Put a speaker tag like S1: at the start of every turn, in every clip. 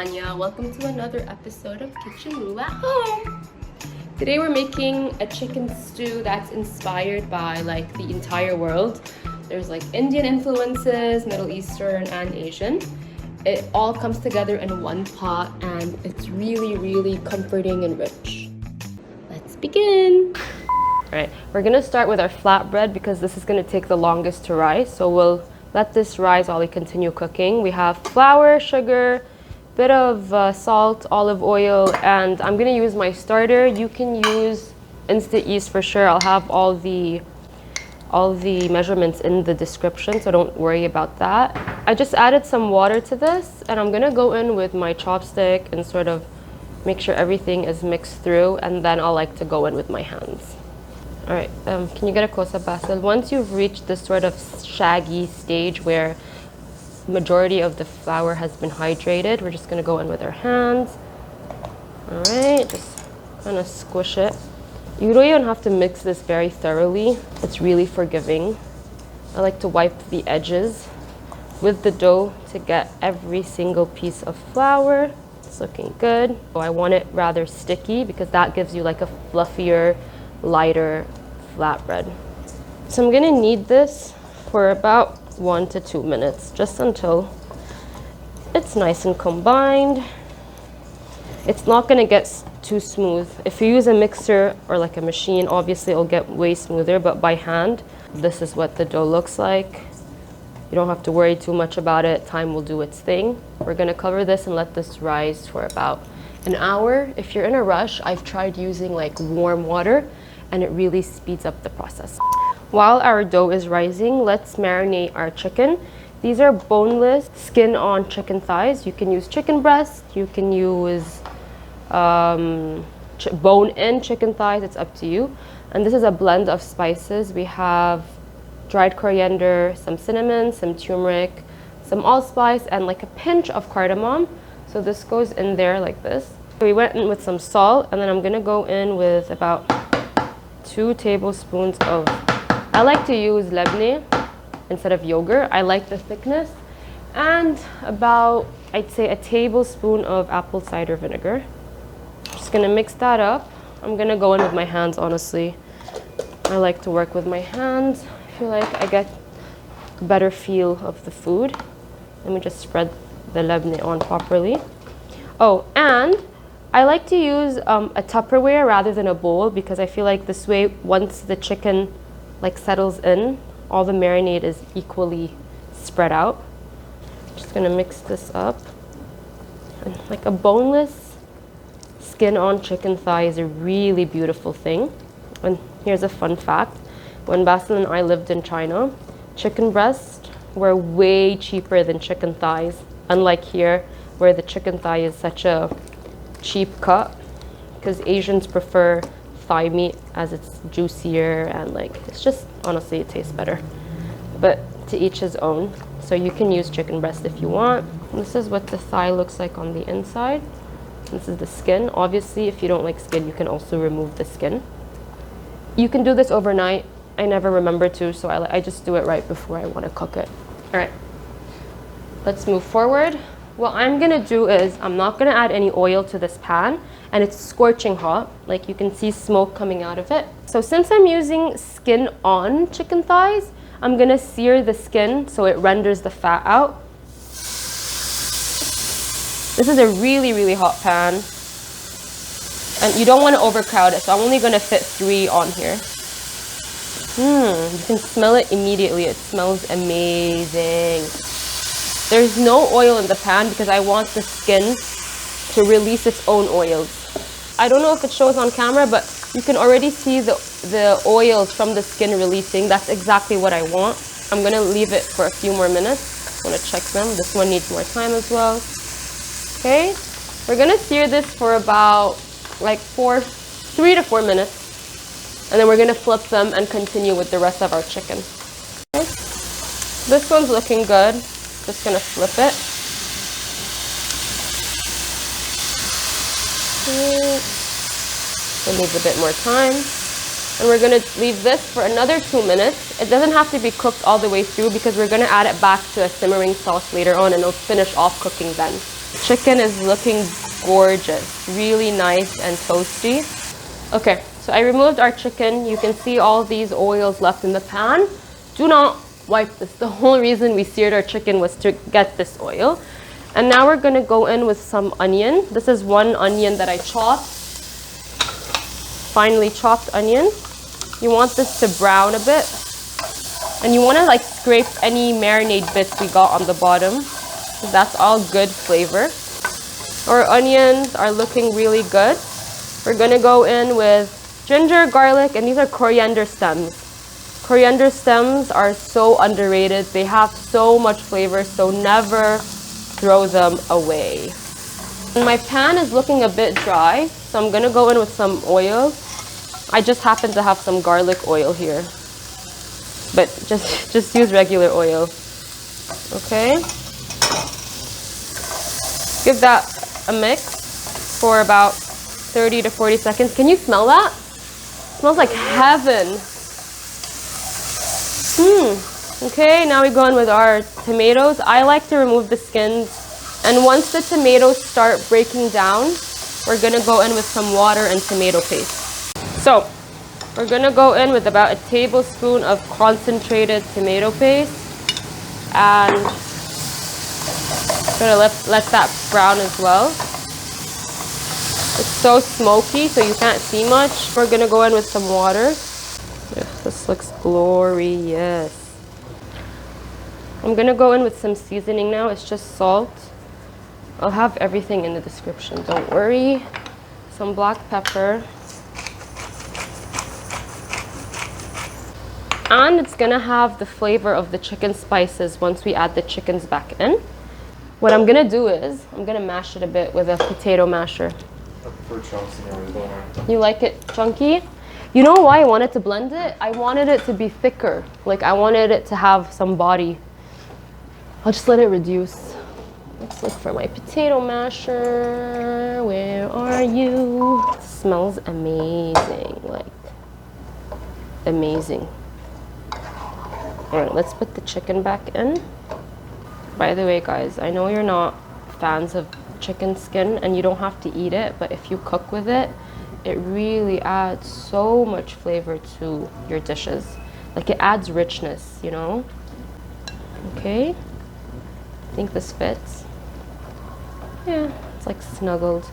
S1: Anya. Welcome to another episode of Kitchenrule at Home. Today we're making a chicken stew that's inspired by like the entire world. There's like Indian influences, Middle Eastern and Asian. It all comes together in one pot and it's really comforting and rich. Let's begin. Alright, we're gonna start with our flatbread because this is gonna take the longest to rise. So we'll let this rise while we continue cooking. We have flour, sugar, bit of salt, olive oil, and I'm gonna use my starter. You can use instant yeast for sure. I'll have all the measurements in the description, so don't worry about that. I just added some water to this, and I'm gonna go in with my chopstick and sort of make sure everything is mixed through, and then I'll like to go in with my hands. All right, can you get a close-up, Basil? Once you've reached this sort of shaggy stage where majority of the flour has been hydrated, we're just gonna go in with our hands. All right, just kind of squish it. You don't even have to mix this very thoroughly. It's really forgiving. I like to wipe the edges with the dough to get every single piece of flour. It's looking good. So I want it rather sticky because that gives you like a fluffier, lighter flatbread. So I'm gonna knead this for about 1 to 2 minutes, just until it's nice and combined. It's not gonna get too smooth. If you use a mixer or like a machine, obviously it'll get way smoother, but by hand, this is what the dough looks like. You don't have to worry too much about it. Time will do its thing. We're gonna cover this and let this rise for about an hour. If you're in a rush, I've tried using like warm water and it really speeds up the process. While our dough is rising, let's marinate our chicken. These are boneless, skin-on chicken thighs. You can use chicken breast, you can use bone-in chicken thighs, it's up to you. And this is a blend of spices. We have dried coriander, some cinnamon, some turmeric, some allspice, and like a pinch of cardamom. So this goes in there like this. We went in with some salt, and then I'm gonna go in with about 2 tablespoons of, I like to use labneh instead of yogurt. I like the thickness. And about, I'd say, a tablespoon of apple cider vinegar. Just gonna mix that up. I'm gonna go in with my hands, honestly. I like to work with my hands. I feel like I get a better feel of the food. Let me just spread the labneh on properly. Oh, and I like to use a Tupperware rather than a bowl because I feel like this way, once the chicken like settles in, all the marinade is equally spread out. Just gonna mix this up. And like a boneless skin-on chicken thigh is a really beautiful thing. And here's a fun fact. When Basil and I lived in China, chicken breasts were way cheaper than chicken thighs. Unlike here, where the chicken thigh is such a cheap cut, because Asians prefer thigh meat as it's juicier and like, it's just, honestly, it tastes better. But to each his own. So you can use chicken breast if you want. This is what the thigh looks like on the inside. This is the skin. Obviously, if you don't like skin, you can also remove the skin. You can do this overnight. I never remember to, so I just do it right before I want to cook it. All right, let's move forward. What I'm gonna do is I'm not gonna add any oil to this pan, and it's scorching hot. Like you can see smoke coming out of it. So since I'm using skin-on chicken thighs, I'm gonna sear the skin so it renders the fat out. This is a really hot pan, and you don't want to overcrowd it, so I'm only gonna fit 3 on here. You can smell it immediately. It smells amazing. There's no oil in the pan because I want the skin to release its own oils. I don't know if it shows on camera, but you can already see the oils from the skin releasing. That's exactly what I want. I'm gonna leave it for a few more minutes. I wanna check them. This one needs more time as well. Okay, we're gonna sear this for about like 3 to 4 minutes. And then we're gonna flip them and continue with the rest of our chicken. Okay. This one's looking good. Just gonna flip it. It needs a bit more time. And we're gonna leave this for another 2 minutes. It doesn't have to be cooked all the way through because we're gonna add it back to a simmering sauce later on and it'll finish off cooking then. Chicken is looking gorgeous, really nice and toasty. Okay, so I removed our chicken. You can see all these oils left in the pan. Do not wipe this. The whole reason we seared our chicken was to get this oil. And now we're gonna go in with some onion. This is one onion that I chopped. Finely chopped onion. You want this to brown a bit. And you wanna like scrape any marinade bits we got on the bottom. That's all good flavor. Our onions are looking really good. We're gonna go in with ginger, garlic, and these are coriander stems. Coriander stems are so underrated. They have so much flavor, so never throw them away. And my pan is looking a bit dry, so I'm gonna go in with some oil. I just happen to have some garlic oil here, but just use regular oil. Okay. Give that a mix for about 30 to 40 seconds. Can you smell that? It smells like heaven. Okay, now we go in with our tomatoes. I like to remove the skins. And once the tomatoes start breaking down, we're gonna go in with some water and tomato paste. So, we're gonna go in with about a tablespoon of concentrated tomato paste. And gonna let that brown as well. It's so smoky, so you can't see much. We're gonna go in with some water. Yeah, this looks glorious. I'm gonna go in with some seasoning now. It's just salt. I'll have everything in the description, don't worry. Some black pepper. And it's gonna have the flavor of the chicken spices once we add the chickens back in. What I'm gonna do is, I'm gonna mash it a bit with a potato masher.
S2: I prefer chunks in everything.
S1: You like it chunky? You know why I wanted to blend it? I wanted it to be thicker. Like I wanted it to have some body. I'll just let it reduce. Let's look for my potato masher. Where are you? It smells amazing, like amazing. All right, let's put the chicken back in. By the way, guys, I know you're not fans of chicken skin and you don't have to eat it, but if you cook with it, it really adds so much flavor to your dishes. Like it adds richness, you know? Okay, I think this fits. Yeah, it's like snuggled.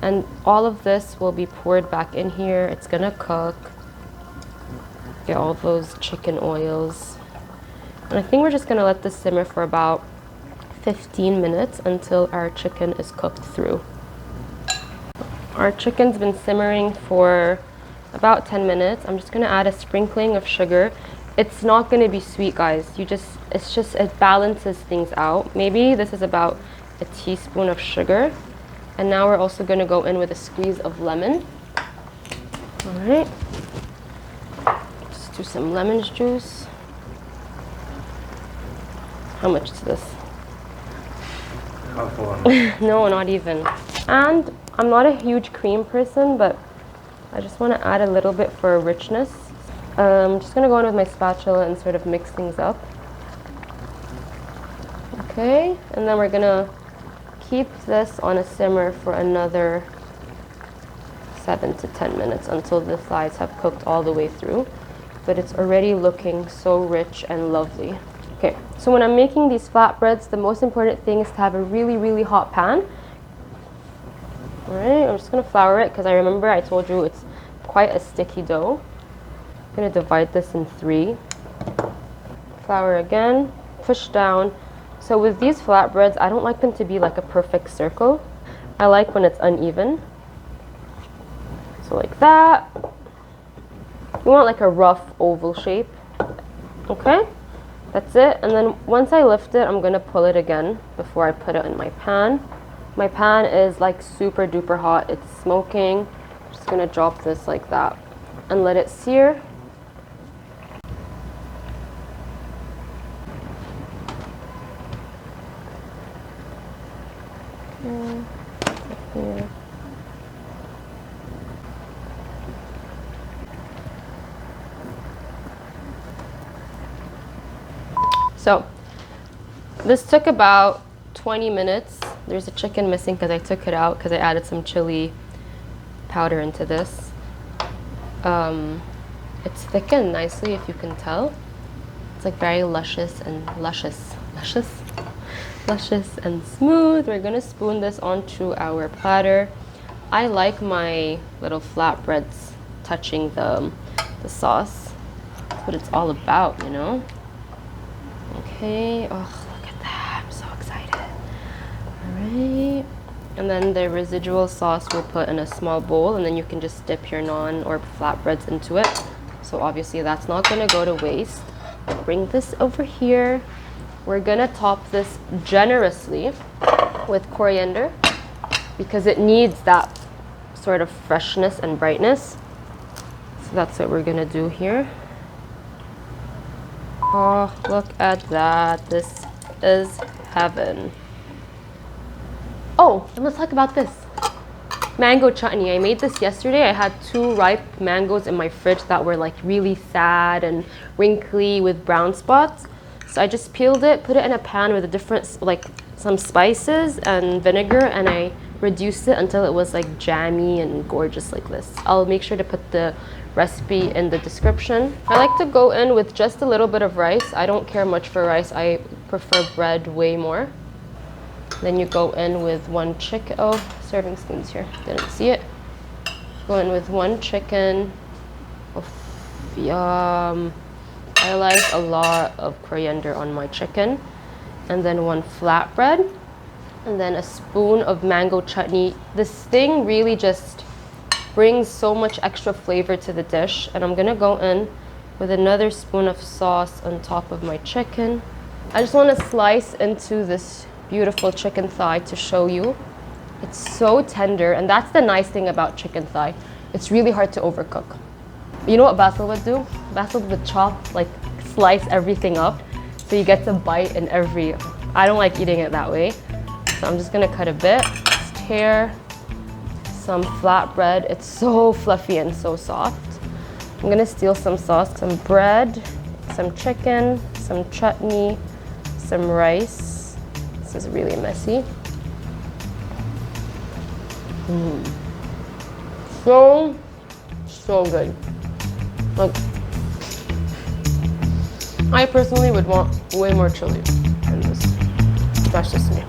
S1: And all of this will be poured back in here. It's gonna cook. Get all those chicken oils. And I think we're just gonna let this simmer for about 15 minutes until our chicken is cooked through. Our chicken's been simmering for about 10 minutes. I'm just gonna add a sprinkling of sugar. It's not gonna be sweet, guys. It balances things out. Maybe this is about a teaspoon of sugar. And now we're also gonna go in with a squeeze of lemon. All right. Just do some lemon juice. How much is this? No, not even. And I'm not a huge cream person, but I just want to add a little bit for richness. I'm just going to go in with my spatula and sort of mix things up. Okay, and then we're going to keep this on a simmer for another 7 to 10 minutes until the thighs have cooked all the way through. But it's already looking so rich and lovely. Okay, so when I'm making these flatbreads, the most important thing is to have a really, really hot pan. All right, I'm just gonna flour it because I remember I told you it's quite a sticky dough. I'm gonna divide this in 3. Flour again, push down. So with these flatbreads, I don't like them to be like a perfect circle. I like when it's uneven. So like that. You want like a rough oval shape. Okay? That's it. And then once I lift it, I'm gonna pull it again before I put it in my pan. My pan is like super duper hot. It's smoking. I'm just gonna drop this like that and let it sear. Here. So this took about 20 minutes There's a chicken missing because I took it out because I added some chili powder into this. It's thickened nicely, if you can tell. It's like very luscious and smooth. We're gonna spoon this onto our platter. I like my little flatbreads touching the sauce. That's what it's all about, you know? Okay, oh, look at that, I'm so excited. All right, and then the residual sauce we'll put in a small bowl, and then you can just dip your naan or flatbreads into it. So obviously that's not gonna go to waste. Bring this over here. We're gonna top this generously with coriander because it needs that sort of freshness and brightness. So that's what we're gonna do here. Oh, look at that. This is heaven. Oh, and let's talk about this. Mango chutney. I made this yesterday. I had 2 ripe mangoes in my fridge that were like really sad and wrinkly with brown spots. So I just peeled it, put it in a pan with a different, like some spices and vinegar, and I reduced it until it was like jammy and gorgeous like this. I'll make sure to put the recipe in the description. I like to go in with just a little bit of rice. I don't care much for rice. I prefer bread way more. Then you go in with 1 chicken. Oh, serving spoons here. Didn't see it. Go in with 1 chicken. Oh, yum. I like a lot of coriander on my chicken. And then 1 flatbread. And then a spoon of mango chutney. This thing really just brings so much extra flavor to the dish. And I'm gonna go in with another spoon of sauce on top of my chicken. I just want to slice into this beautiful chicken thigh to show you. It's so tender, and that's the nice thing about chicken thigh. It's really hard to overcook. You know what Basil would do? Basil would chop, like slice everything up so you get to bite in every... I don't like eating it that way. So I'm just gonna cut a bit. Just tear some flatbread. It's so fluffy and so soft. I'm gonna steal some sauce, some bread, some chicken, some chutney, some rice. This is really messy. So good. Like, I personally would want way more chili in this. That's just me.